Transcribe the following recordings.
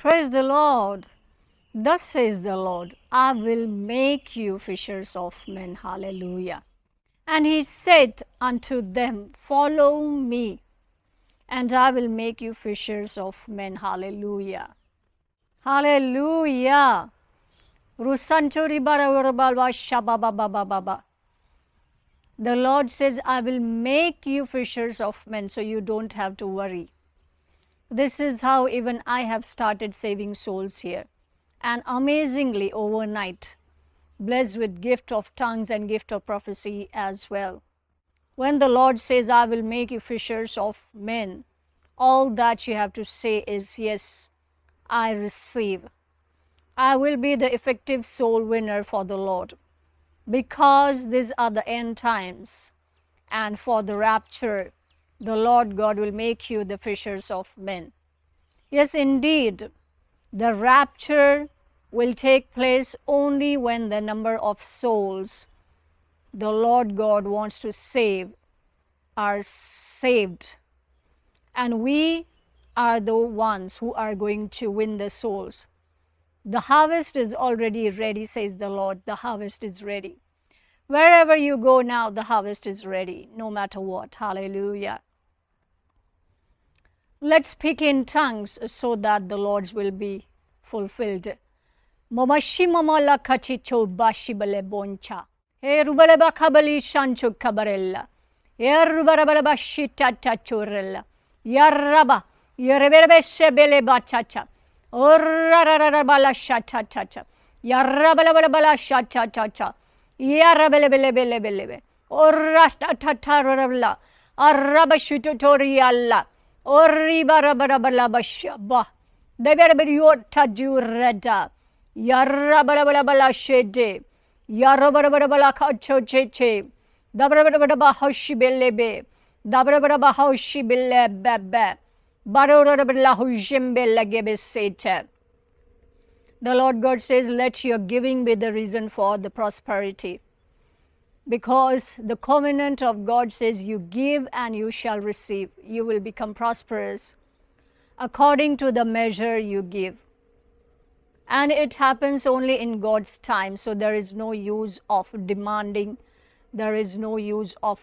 Praise the Lord. Thus says the Lord, I will make you fishers of men. Hallelujah. And he said unto them, follow me, and I will make you fishers of men. Hallelujah. Hallelujah. The Lord says, I will make you fishers of men, so you don't have to worry. This is how even I have started saving souls here. And amazingly, overnight, blessed with gift of tongues and gift of prophecy as well. When the Lord says, I will make you fishers of men, all that you have to say is, yes, I receive. I will be the effective soul winner for the Lord, because these are the end times. And for the rapture, the Lord God will make you the fishers of men. Yes, indeed, the rapture will take place only when the number of souls the Lord God wants to save are saved. And we are the ones who are going to win the souls. The harvest is already ready, says the Lord. The harvest is ready. Wherever you go now, the harvest is ready, no matter what. Hallelujah. Let's speak in tongues so that the Lord's will be fulfilled. Momashimamala kachicho bashibale boncha. Erubale bakabali shanchu kabarella. Erubale bashita tachurella. Yaraba. Yerebele sebele bachacha. Orararabala shata chacha. Yarabala shata chacha. Yarabele. Oratatarabla. Arabashutorialla. Oribarabarabashaba. Debereberiota jureda. Yarabala shede. Yarabara kacho cheche. Dabrabara hoshi belebe. Dabrabara hoshi belebe. Barorabala hujimbele gebesete. The Lord God says, let your giving be the reason for the prosperity. Because the covenant of God says, you give and you shall receive. You will become prosperous according to the measure you give. And it happens only in God's time. So there is no use of demanding. There is no use of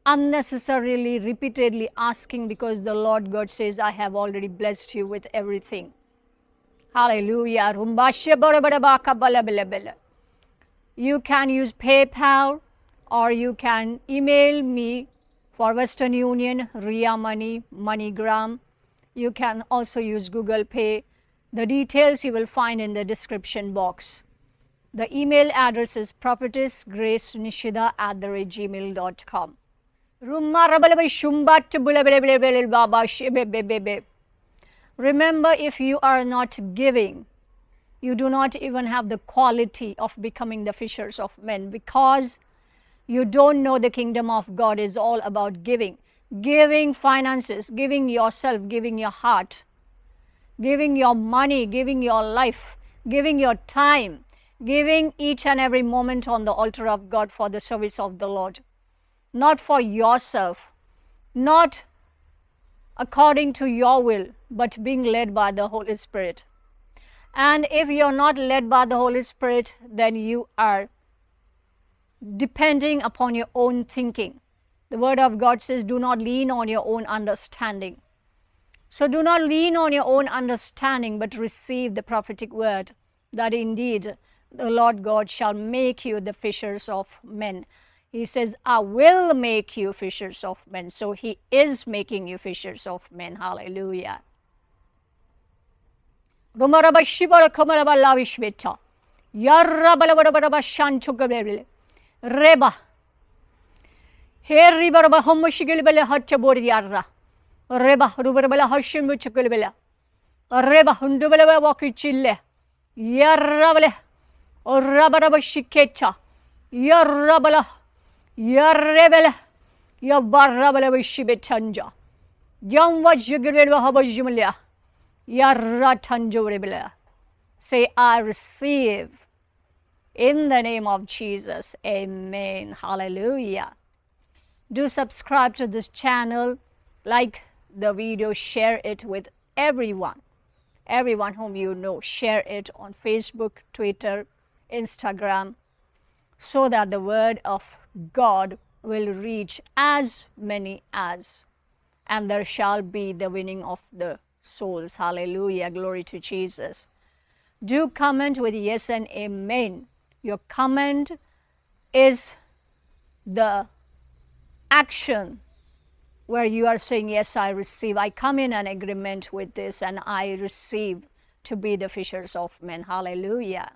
unnecessarily, repeatedly asking, because the Lord God says, I have already blessed you with everything. Hallelujah. You can use PayPal, or you can email me for Western Union, Ria Money, MoneyGram. You can also use Google Pay. The details you will find in the description box. The email address is prophetessgracenishida@gmail.com. Remember, if you are not giving, you do not even have the quality of becoming the fishers of men, because you don't know the kingdom of God is all about giving. Giving finances, giving yourself, giving your heart, giving your money, giving your life, giving your time, giving each and every moment on the altar of God for the service of the Lord. Not for yourself, not according to your will, but being led by the Holy Spirit. And if you're not led by the Holy Spirit, then you are depending upon your own thinking. The Word of God says, do not lean on your own understanding. So do not lean on your own understanding, but receive the prophetic word that indeed the Lord God shall make you the fishers of men. He says, I will make you fishers of men. So he is making you fishers of men. Hallelujah. Reba. Here ribaraba homoshigilbele hatchaboriara. Reba ruberbela hashimbuchukilbela. Reba hundubele wakichille. Yarabele. Rabaraba shikecha. Yarabala. Yarrebele. Yabarabele shibetanja. Jamwa jigilbele habajimlia. Yarratanjorebele. Say, I receive. In the name of Jesus. Amen. Hallelujah. Do subscribe to this channel, like the video, share it with everyone. everyone whom you know. Share it on Facebook, Twitter, Instagram, so that the word of God will reach as many as, and there shall be the winning of the souls. Hallelujah. Glory to Jesus. Do comment with yes and amen. Your comment is the action where you are saying, yes, I receive. I come in an agreement with this and I receive to be the fishers of men. Hallelujah.